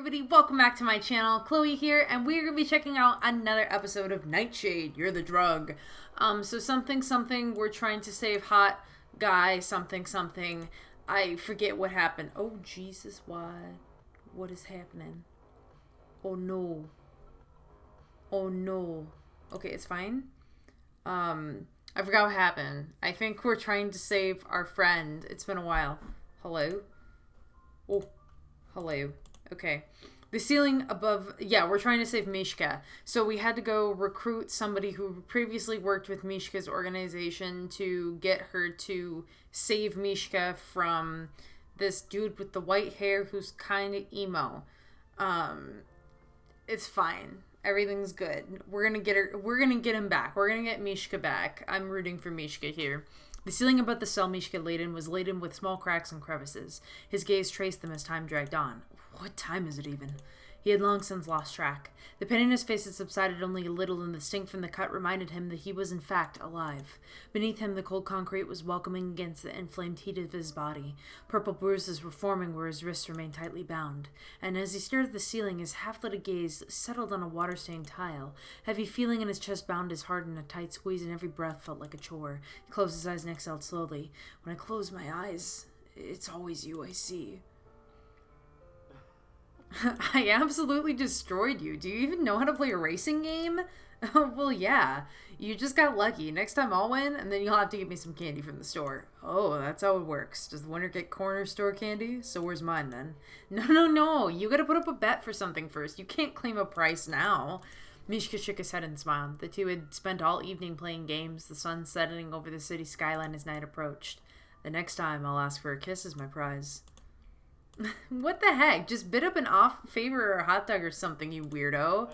everybody, welcome back to my channel. Chloe here, and we're going to be checking out another episode of Nightshade, You're the Drug. So something, we're trying to save hot guy, something. I forget what happened. Oh, Jesus, what is happening? Oh, no. Oh, no. Okay, it's fine. I forgot what happened. I think we're trying to save our friend. It's been a while. Hello? Oh, hello. Okay. The ceiling above... Yeah, we're trying to save Mishka. So we had to go recruit somebody who previously worked with Mishka's organization to get her to save Mishka from this dude with the white hair who's kind of emo. It's fine. Everything's good. We're gonna get him back. We're gonna get Mishka back. I'm rooting for Mishka here. The ceiling above the cell Mishka was laden with small cracks and crevices. His gaze traced them as time dragged on. What time is it even? He had long since lost track. The pain in his face had subsided only a little, and the stink from the cut reminded him that he was in fact alive. Beneath him, the cold concrete was welcoming against the inflamed heat of his body. Purple bruises were forming where his wrists remained tightly bound. And as he stared at the ceiling, his half-lit gaze settled on a water-stained tile. Heavy feeling in his chest bound his heart in a tight squeeze, and every breath felt like a chore. He closed his eyes and exhaled slowly. When I close my eyes, it's always you I see. I absolutely destroyed you. Do you even know how to play a racing game? Oh, well, yeah. You just got lucky. Next time I'll win, and then you'll have to get me some candy from the store. Oh, that's how it works. Does the winner get corner store candy? So where's mine, then? No. You gotta put up a bet for something first. You can't claim a price now. Mishka shook his head and smiled. The two had spent all evening playing games, the sun setting over the city skyline as night approached. The next time, I'll ask for a kiss as my prize. What the heck? Just bid up an off-favor or a hot dog or something, you weirdo.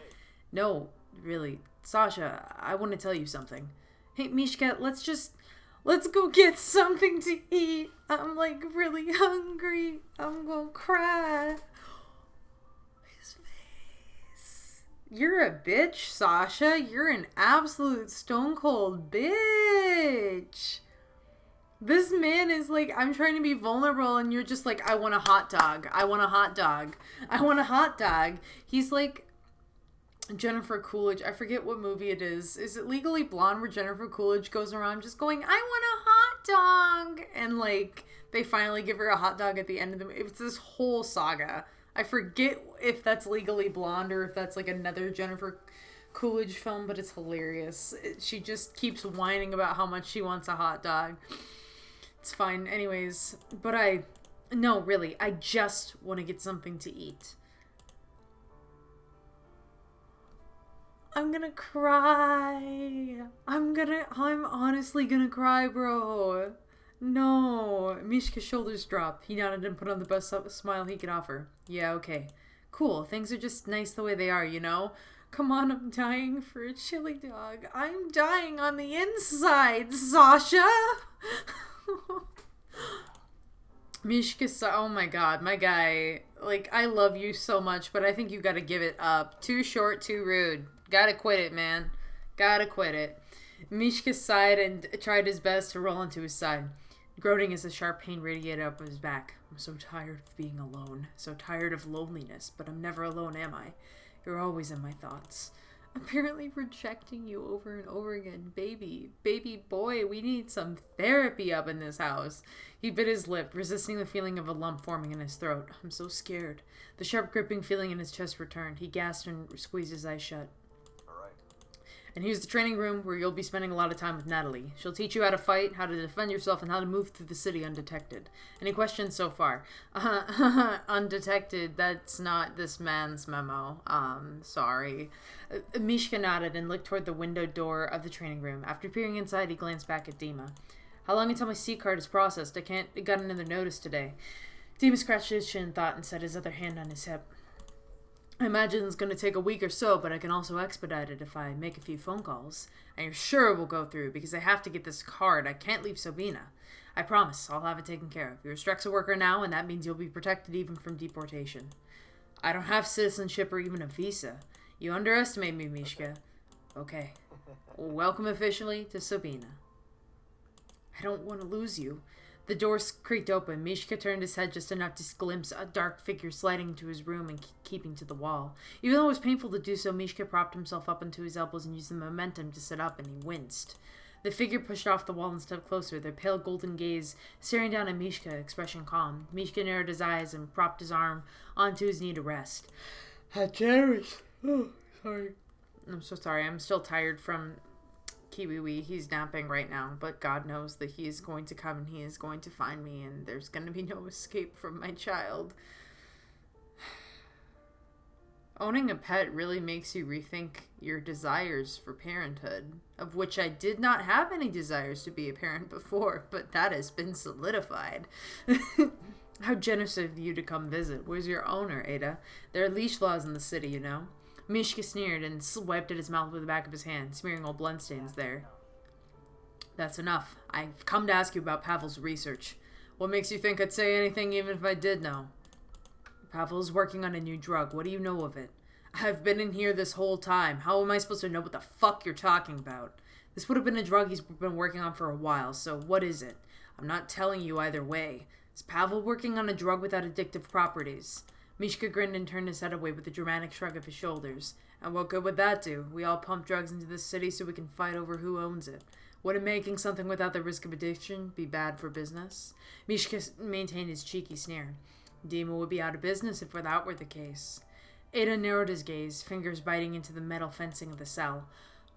No, really. Sasha, I want to tell you something. Hey, Mishka, let's go get something to eat. I'm, really hungry. I'm gonna cry. His face. You're a bitch, Sasha. You're an absolute stone-cold bitch. This man is I'm trying to be vulnerable, and you're just I want a hot dog. I want a hot dog. I want a hot dog. He's like Jennifer Coolidge. I forget what movie it is. Is it Legally Blonde, where Jennifer Coolidge goes around just going, I want a hot dog? And they finally give her a hot dog at the end of the movie. It's this whole saga. I forget if that's Legally Blonde or if that's another Jennifer Coolidge film, but it's hilarious. She just keeps whining about how much she wants a hot dog. It's fine. Anyways, but no, really, I just want to get something to eat. I'm gonna cry. I'm honestly gonna cry, bro. No. Mishka's shoulders dropped. He nodded and put on the best smile he could offer. Yeah, okay. Cool. Things are just nice the way they are, you know? Come on, I'm dying for a chili dog. I'm dying on the inside, Sasha! Mishka, oh my god, my guy. I love you so much, but I think you gotta give it up. Too short, too rude. Gotta quit it, man. Gotta quit it. Mishka sighed and tried his best to roll into his side, groaning as the sharp pain radiated up his back. I'm so tired of being alone. So tired of loneliness, but I'm never alone, am I? You're always in my thoughts. Apparently rejecting you over and over again. Baby boy, we need some therapy up in this house. He bit his lip, resisting the feeling of a lump forming in his throat. I'm so scared. The sharp gripping feeling in his chest returned. He gasped and squeezed his eyes shut. And here's the training room where you'll be spending a lot of time with Natalie. She'll teach you how to fight, how to defend yourself, and how to move through the city undetected. Any questions so far? Undetected, that's not this man's memo. Sorry. Mishka nodded and looked toward the window door of the training room. After peering inside, he glanced back at Dima. How long until my C card is processed? I got another notice today. Dima scratched his chin in thought and set his other hand on his hip. I imagine it's going to take a week or so, but I can also expedite it if I make a few phone calls. And you're sure it will go through, because I have to get this card. I can't leave Sabina. I promise, I'll have it taken care of. You're a Strexa worker now, and that means you'll be protected even from deportation. I don't have citizenship or even a visa. You underestimate me, Mishka. Okay. Welcome officially to Sabina. I don't want to lose you. The door creaked open. Mishka turned his head just enough to glimpse a dark figure sliding into his room and keeping to the wall. Even though it was painful to do so, Mishka propped himself up onto his elbows and used the momentum to sit up, and he winced. The figure pushed off the wall and stepped closer, their pale golden gaze staring down at Mishka, expression calm. Mishka narrowed his eyes and propped his arm onto his knee to rest. How generous. Oh, sorry. I'm so sorry. I'm still tired from Kiwi. He's napping right now, but God knows that he is going to come and he is going to find me, and there's going to be no escape from my child. Owning a pet really makes you rethink your desires for parenthood, of which I did not have any desires to be a parent before, but that has been solidified. How generous of you to come visit. Where's your owner, Ada? There are leash laws in the city, you know. Mishka sneered and wiped at his mouth with the back of his hand, smearing old bloodstains there. That's enough. I've come to ask you about Pavel's research. What makes you think I'd say anything even if I did know? Pavel is working on a new drug. What do you know of it? I've been in here this whole time. How am I supposed to know what the fuck you're talking about? This would have been a drug he's been working on for a while, so what is it? I'm not telling you either way. Is Pavel working on a drug without addictive properties? Mishka grinned and turned his head away with a dramatic shrug of his shoulders. And what good would that do? We all pump drugs into this city so we can fight over who owns it. Wouldn't making something without the risk of addiction be bad for business? Mishka maintained his cheeky sneer. Dima would be out of business if that were the case. Ada narrowed his gaze, fingers biting into the metal fencing of the cell.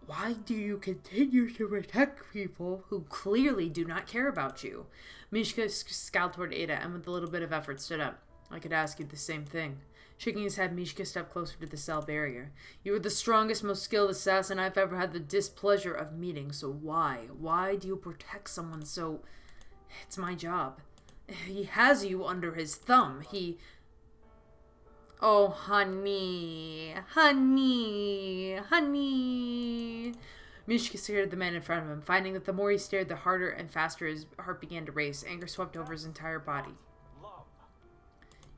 Why do you continue to protect people who clearly do not care about you? Mishka scowled toward Ada and with a little bit of effort stood up. I could ask you the same thing. Shaking his head, Mishka stepped closer to the cell barrier. You are the strongest, most skilled assassin I've ever had the displeasure of meeting, so why? Why do you protect someone so... It's my job. He has you under his thumb. Oh, honey. Honey. Honey. Mishka stared at the man in front of him, finding that the more he stared, the harder and faster his heart began to race. Anger swept over his entire body.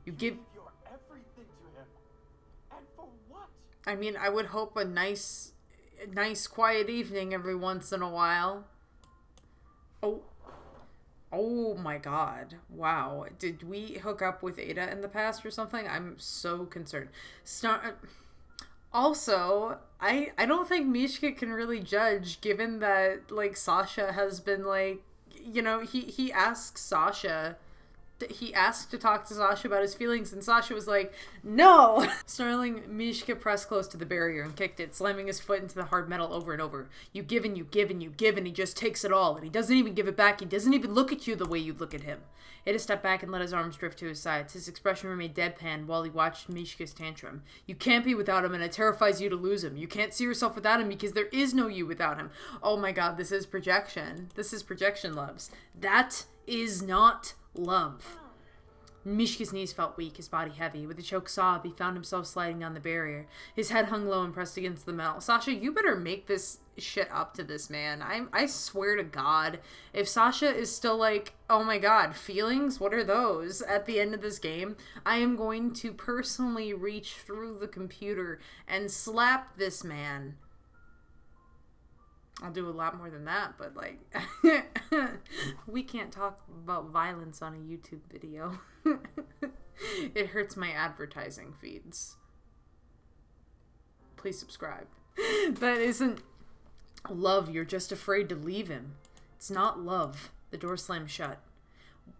You give your everything to him. And for what? I mean, I would hope a nice quiet evening every once in a while. Oh my god. Wow. Did we hook up with Ada in the past or something? I'm so concerned. Also, I don't think Mishka can really judge, given that, like, Sasha has been, like, you know, he asked Sasha... He asked to talk to Sasha about his feelings, and Sasha was like, no! Snarling, Mishka pressed close to the barrier and kicked it, slamming his foot into the hard metal over and over. You give and you give and you give, and he just takes it all, and he doesn't even give it back. He doesn't even look at you the way you look at him. Ada stepped back and let his arms drift to his sides. His expression remained deadpan while he watched Mishka's tantrum. You can't be without him, and it terrifies you to lose him. You can't see yourself without him because there is no you without him. Oh my god, this is projection. This is projection, loves. That is not love. Mishka's knees felt weak, his body heavy. With a choked sob, he found himself sliding down the barrier. His head hung low and pressed against the metal. Sasha, you better make this shit up to this man. I swear to God, if Sasha is still like, oh my god, feelings? What are those? At the end of this game, I am going to personally reach through the computer and slap this man. I'll do a lot more than that, but, like, we can't talk about violence on a YouTube video. It hurts my advertising feeds. Please subscribe. That isn't love. You're just afraid to leave him. It's not love. The door slammed shut.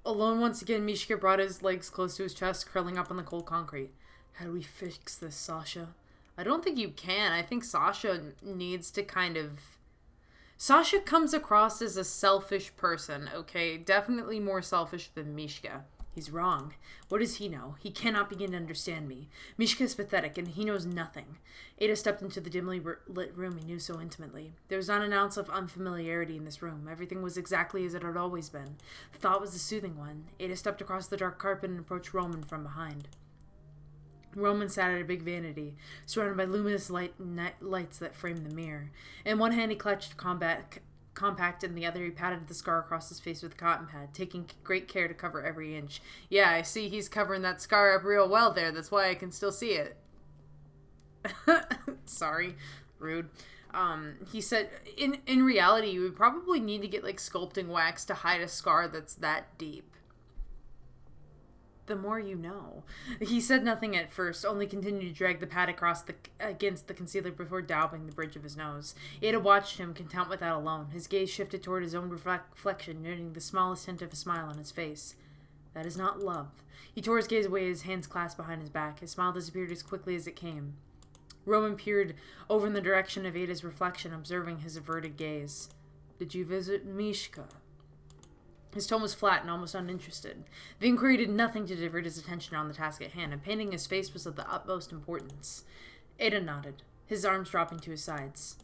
Alone once again, Mishka brought his legs close to his chest, curling up on the cold concrete. How do we fix this, Sasha? I don't think you can. I think Sasha needs to kind of... Sasha comes across as a selfish person, okay? Definitely more selfish than Mishka. He's wrong. What does he know? He cannot begin to understand me. Mishka is pathetic, and he knows nothing. Ada stepped into the dimly lit room he knew so intimately. There was not an ounce of unfamiliarity in this room. Everything was exactly as it had always been. The thought was a soothing one. Ada stepped across the dark carpet and approached Roman from behind. Roman sat at a big vanity, surrounded by luminous lights that framed the mirror. In one hand he clutched compact, in the other he patted the scar across his face with a cotton pad, taking great care to cover every inch. Yeah, I see he's covering that scar up real well there. That's why I can still see it. Sorry. Rude. he said in reality you would probably need to get like sculpting wax to hide a scar that's that deep. The more you know. He said nothing at first, only continued to drag the pad against the concealer before daubing the bridge of his nose. Ada watched him, content with that alone. His gaze shifted toward his own reflection, noting the smallest hint of a smile on his face. That is not love. He tore his gaze away, his hands clasped behind his back. His smile disappeared as quickly as it came. Roman peered over in the direction of Ada's reflection, observing his averted gaze. Did you visit Mishka? His tone was flat and almost uninterested. The inquiry did nothing to divert his attention on the task at hand, and painting his face was of the utmost importance. Ada nodded, his arms dropping to his sides.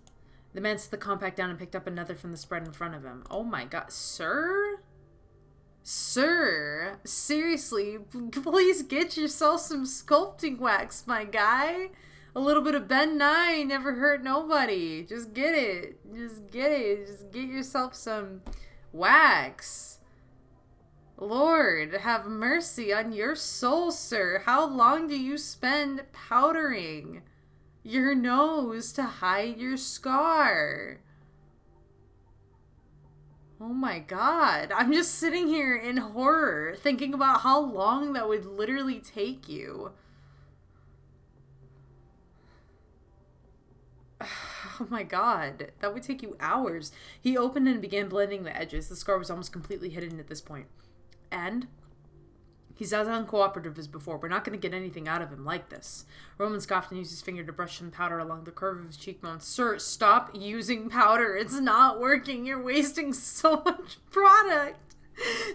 The man set the compact down and picked up another from the spread in front of him. Oh my god, sir? Sir? Seriously, please get yourself some sculpting wax, my guy. A little bit of Ben Nye never hurt nobody. Just get it. Just get it. Just get yourself some wax. Lord, have mercy on your soul, sir. How long do you spend powdering your nose to hide your scar? Oh my god. I'm just sitting here in horror, thinking about how long that would literally take you. Oh my god, that would take you hours. He opened and began blending the edges. The scar was almost completely hidden at this point. And he's as uncooperative as before. We're not going to get anything out of him like this. Roman scoffed and used his finger to brush some powder along the curve of his cheekbones. Sir, stop using powder. It's not working. You're wasting so much product.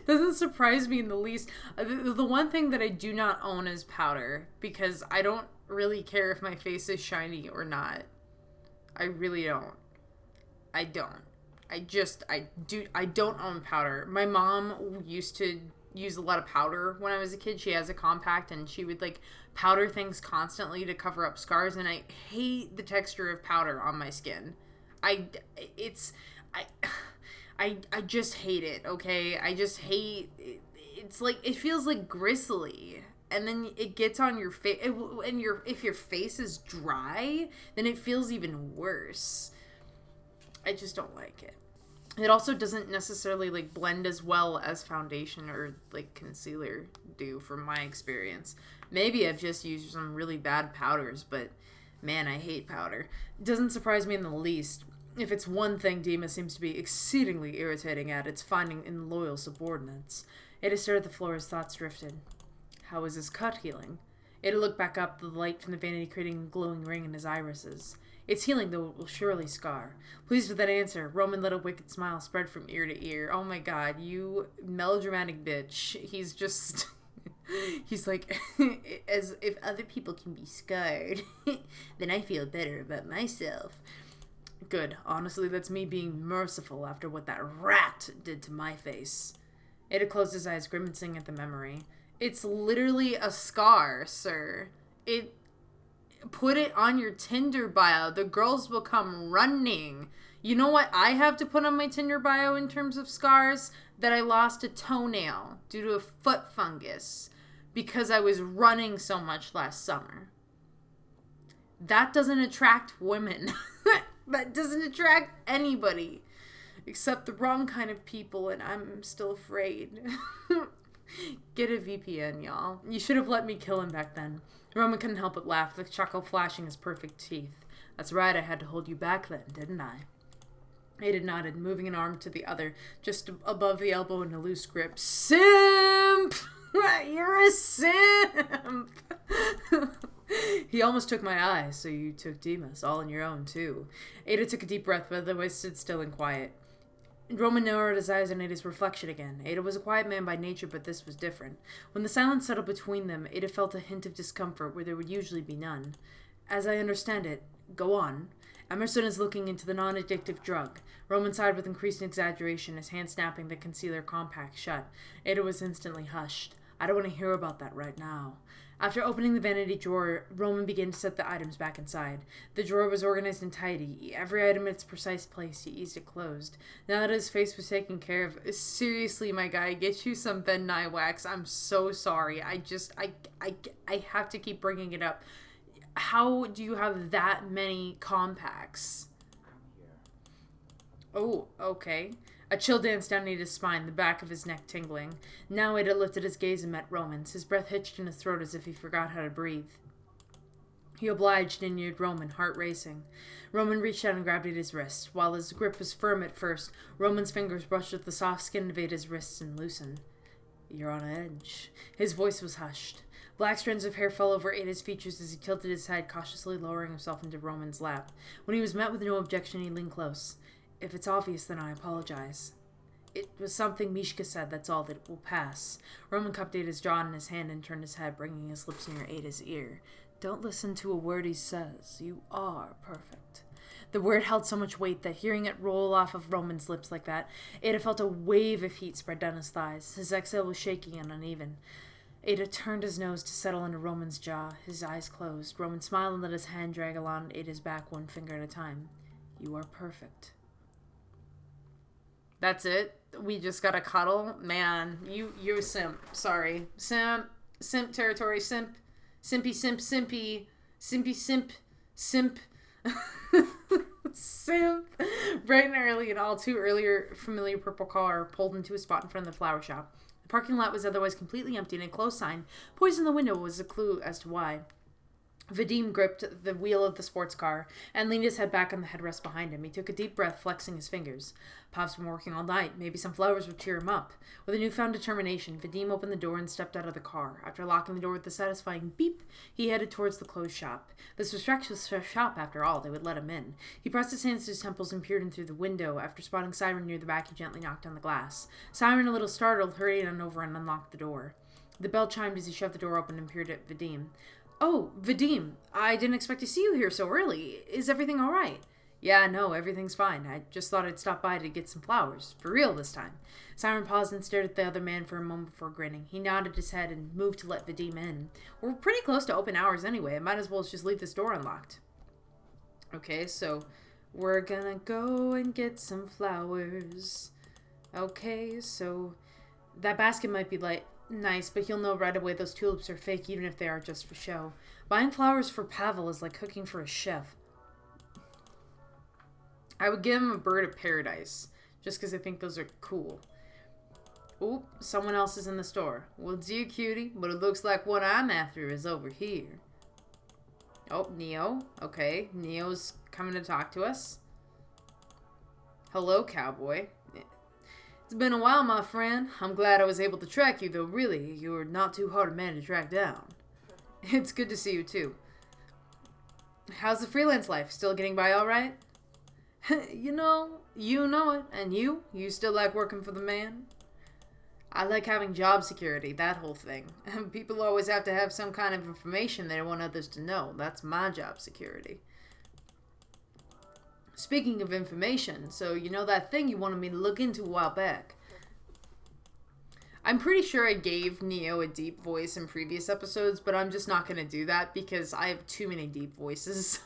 Doesn't surprise me in the least. The one thing that I do not own is powder, because I don't really care if my face is shiny or not. I really don't. I don't. I don't own powder. My mom used to use a lot of powder when I was a kid. She has a compact and she would like powder things constantly to cover up scars, and I hate the texture of powder on my skin. I just hate it, okay? I just hate it. It's like, it feels like gristly. And then it gets on your face, and if your face is dry, then it feels even worse. I just don't like it. It also doesn't necessarily like blend as well as foundation or like concealer do, from my experience. Maybe I've just used some really bad powders, but man, I hate powder. It doesn't surprise me in the least. If it's one thing Dima seems to be exceedingly irritating at, it's finding loyal subordinates. Ada stared at the floor as thoughts drifted. How is his cut healing? Ada looked back up, the light from the vanity creating a glowing ring in his irises. It's healing, though it will surely scar. Pleased with that answer, Roman let a wicked smile spread from ear to ear. Oh my god, you melodramatic bitch. He's just... He's like, as if other people can be scarred, then I feel better about myself. Good. Honestly, that's me being merciful after what that rat did to my face. Ada closed his eyes, grimacing at the memory. It's literally a scar, sir. Put it on your Tinder bio. The girls will come running. You know what I have to put on my Tinder bio in terms of scars? That I lost a toenail due to a foot fungus because I was running so much last summer. That doesn't attract women. That doesn't attract anybody. Except the wrong kind of people, and I'm still afraid. Get a VPN, y'all. You should have let me kill him back then. Roman couldn't help but laugh, the chuckle flashing his perfect teeth. That's right, I had to hold you back then, didn't I? Ada nodded, moving an arm to the other, just above the elbow in a loose grip. Simp! You're a simp! He almost took my eye, so you took Dimas, all on your own, too. Ada took a deep breath, but otherwise stood still and quiet. Roman narrowed his eyes on Ada's reflection again. Ada was a quiet man by nature, but this was different. When the silence settled between them, Ada felt a hint of discomfort where there would usually be none. As I understand it, go on. Emerson is looking into the non-addictive drug. Roman sighed with increased exaggeration, his hand snapping the concealer compact shut. Ada was instantly hushed. I don't want to hear about that right now. After opening the vanity drawer, Roman began to set the items back inside. The drawer was organized and tidy. Every item in its precise place. He eased it closed. Now that his face was taken care of, seriously, my guy, get you some Ben Nye wax. I'm so sorry. I have to keep bringing it up. How do you have that many compacts? Oh, okay. A chill danced down Ada's spine, the back of his neck tingling. Now Ada lifted his gaze and met Roman's. His breath hitched in his throat as if he forgot how to breathe. He obliged and neared Roman, heart racing. Roman reached out and grabbed Ada's wrist. While his grip was firm at first, Roman's fingers brushed at the soft skin of Ada's wrists and loosened. You're on edge. His voice was hushed. Black strands of hair fell over Ada's features as he tilted his head, cautiously lowering himself into Roman's lap. When he was met with no objection, he leaned close. If it's obvious, then I apologize. It was something Mishka said, that's all, that it will pass. Roman cupped Ada's jaw in his hand and turned his head, bringing his lips near Ada's ear. Don't listen to a word he says. You are perfect. The word held so much weight that hearing it roll off of Roman's lips like that, Ada felt a wave of heat spread down his thighs. His exhale was shaky and uneven. Ada turned his nose to settle into Roman's jaw. His eyes closed. Roman smiled and let his hand drag along Ada's back, one finger at a time. You are perfect. That's it? We just got a cuddle? Man, you simp. Sorry. Simp territory, simp. Simpy, simp, simpy. Simpy, simp. Simp. Simp. Bright and early, an all too earlier familiar purple car pulled into a spot in front of the flower shop. The parking lot was otherwise completely empty, and a closed sign poised in the window was a clue as to why. Vadim gripped the wheel of the sports car and leaned his head back on the headrest behind him. He took a deep breath, flexing his fingers. Pop's been working all night. Maybe some flowers would cheer him up. With a newfound determination, Vadim opened the door and stepped out of the car. After locking the door with a satisfying beep, he headed towards the closed shop. This was Rex's shop, after all. They would let him in. He pressed his hands to his temples and peered in through the window. After spotting Siren near the back, he gently knocked on the glass. Siren, a little startled, hurried on over and unlocked the door. The bell chimed as he shoved the door open and peered at Vadim. Oh, Vadim, I didn't expect to see you here so early. Is everything all right? Yeah, no, everything's fine. I just thought I'd stop by to get some flowers. For real this time. Siren paused and stared at the other man for a moment before grinning. He nodded his head and moved to let Vadim in. We're pretty close to open hours anyway. I might as well just leave this door unlocked. Okay, so we're gonna go and get some flowers. Okay, so that basket might be nice, but he'll know right away those tulips are fake even if they are just for show. Buying flowers for Pavel is like cooking for a chef. I would give him a bird of paradise, just because I think those are cool. Oop, someone else is in the store. Well, dear cutie, but it looks like what I'm after is over here. Oh, Neo. Okay, Neo's coming to talk to us. Hello, cowboy. It's been a while, my friend. I'm glad I was able to track you, though really, you're not too hard a man to track down. It's good to see you, too. How's the freelance life? Still getting by all right? You know it. And you? You still like working for the man? I like having job security, that whole thing. People always have to have some kind of information they want others to know. That's my job security. Speaking of information, so you know that thing you wanted me to look into a while back? I'm pretty sure I gave Neo a deep voice in previous episodes, but I'm just not going to do that because I have too many deep voices,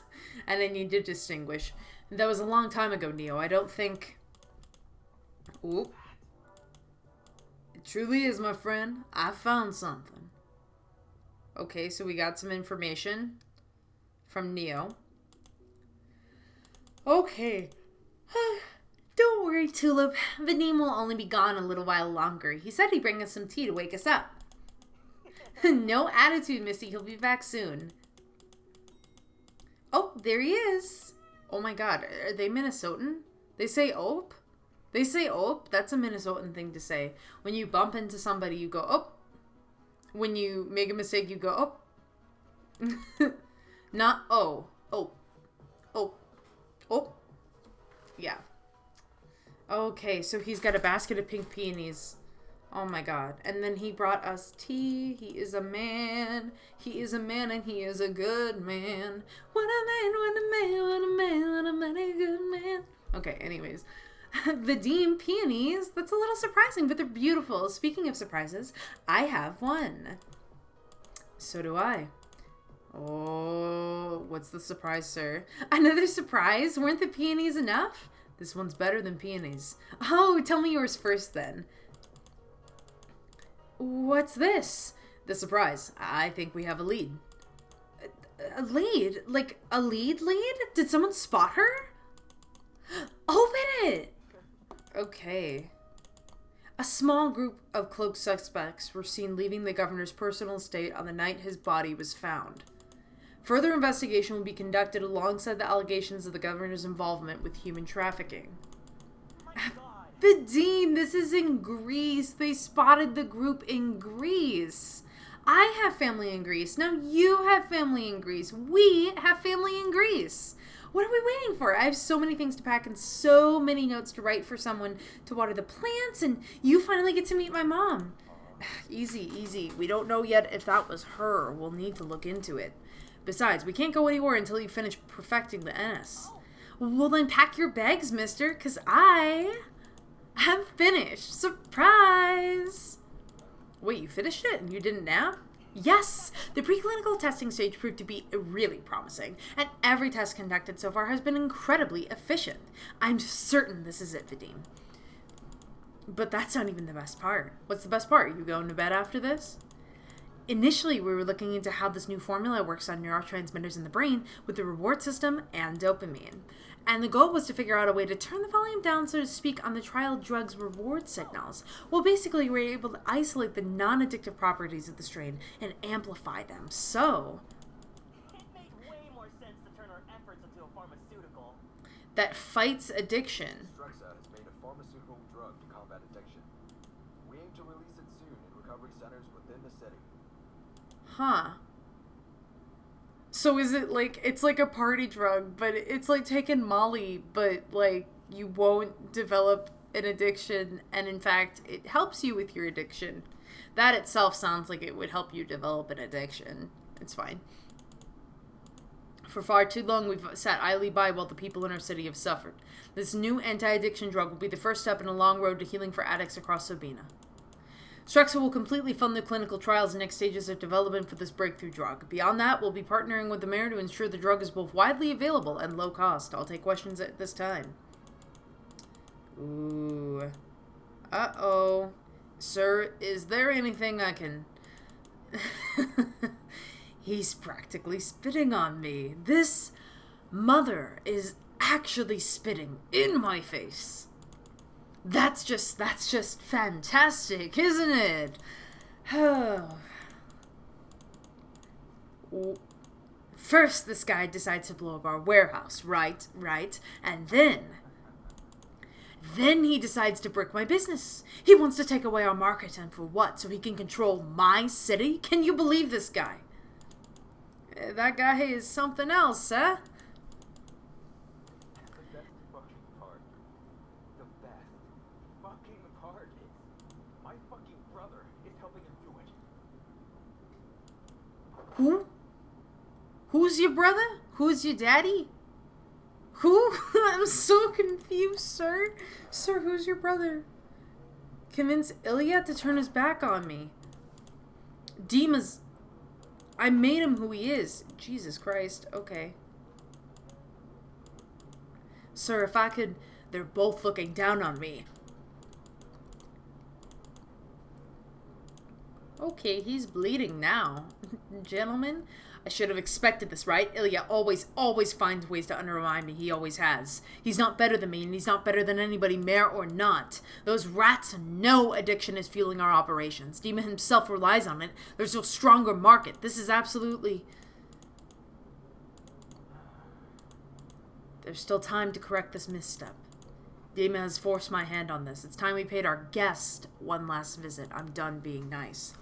and I need to distinguish. That was a long time ago, Neo. I don't think... Oop. It truly is, my friend. I found something. Okay, so we got some information from Neo. Okay. Don't worry, Tulip. Vadim will only be gone a little while longer. He said he'd bring us some tea to wake us up. No attitude, Missy. He'll be back soon. Oh, there he is. Oh my god. Are they Minnesotan? They say ope? They say ope? That's a Minnesotan thing to say. When you bump into somebody, you go ope. When you make a mistake, you go ope. Not oh. Ope. Ope. Oh, yeah. Okay, so he's got a basket of pink peonies. Oh my god. And then he brought us tea. He is a man. He is a man and he is a good man. What a man, what a man, what a man, what a mighty good man. Okay, anyways. Vadim peonies. That's a little surprising, but they're beautiful. Speaking of surprises, I have one. So do I. Oh, what's the surprise, sir? Another surprise? Weren't the peonies enough? This one's better than peonies. Oh, tell me yours first, then. What's this? The surprise. I think we have a lead. A lead? Like, a lead? Did someone spot her? Open it! Okay. A small group of cloaked suspects were seen leaving the governor's personal estate on the night his body was found. Further investigation will be conducted alongside the allegations of the governor's involvement with human trafficking. Vadim, this is in Greece. They spotted the group in Greece. I have family in Greece. Now you have family in Greece. We have family in Greece. What are we waiting for? I have so many things to pack and so many notes to write for someone to water the plants, and you finally get to meet my mom. Easy, easy. We don't know yet if that was her. We'll need to look into it. Besides, we can't go anywhere until you finish perfecting the NS. Well, then pack your bags, mister, because I have finished. Surprise! Wait, you finished it and you didn't nap? Yes! The preclinical testing stage proved to be really promising, and every test conducted so far has been incredibly efficient. I'm certain this is it, Vadim. But that's not even the best part. What's the best part? You going to bed after this? Initially, we were looking into how this new formula works on neurotransmitters in the brain with the reward system and dopamine. And the goal was to figure out a way to turn the volume down, so to speak, on the trial drug's reward signals. Well, basically, we were able to isolate the non-addictive properties of the strain and amplify them. So it made way more sense to turn our efforts into a pharmaceutical that fights addiction. Sasha has made a pharmaceutical drug to combat addiction. We aim to release it soon in recovery centers within the city. Huh. So is it like, it's like a party drug, but it's like taking Molly, but like you won't develop an addiction, and in fact, it helps you with your addiction. That itself sounds like it would help you develop an addiction. It's fine. For far too long, we've sat idly by while the people in our city have suffered. This new anti-addiction drug will be the first step in a long road to healing for addicts across Sabina. Struxa will completely fund the clinical trials and next stages of development for this breakthrough drug. Beyond that, we'll be partnering with the mayor to ensure the drug is both widely available and low cost. I'll take questions at this time. Ooh. Uh-oh. Sir, is there anything I can... He's practically spitting on me. This mother is actually spitting in my face. That's just fantastic, isn't it? First, this guy decides to blow up our warehouse, right? And then he decides to brick my business. He wants to take away our market, and for what? So he can control my city? Can you believe this guy? That guy is something else, huh? Who? Who's your brother? Who's your daddy? Who? I'm so confused, sir. Sir, who's your brother? Convince Ilya to turn his back on me. Dima's... I made him who he is. Jesus Christ. Okay. Sir, if I could... They're both looking down on me. Okay, he's bleeding now. Gentlemen, I should have expected this, right? Ilya always finds ways to undermine me. He always has. He's not better than me, and he's not better than anybody, mayor or not. Those rats know addiction is fueling our operations. Dima himself relies on it. There's no stronger market. This is absolutely... There's still time to correct this misstep. Dima has forced my hand on this. It's time we paid our guest one last visit. I'm done being nice.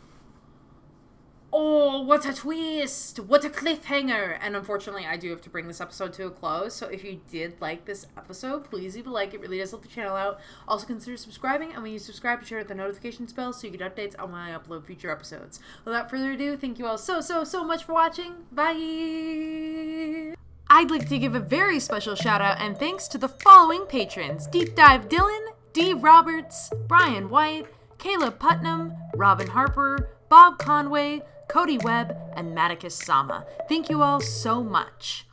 Oh, what a twist! What a cliffhanger! And unfortunately, I do have to bring this episode to a close. So if you did like this episode, please leave a like. It really does help the channel out. Also consider subscribing. And when you subscribe, share the notifications bell so you get updates on when I upload future episodes. Without further ado, thank you all so much for watching. Bye! I'd like to give a very special shout out and thanks to the following patrons: Deep Dive Dylan, D. Roberts, Brian White, Caleb Putnam, Robin Harper, Bob Conway, Cody Webb, and Maticus Sama. Thank you all so much.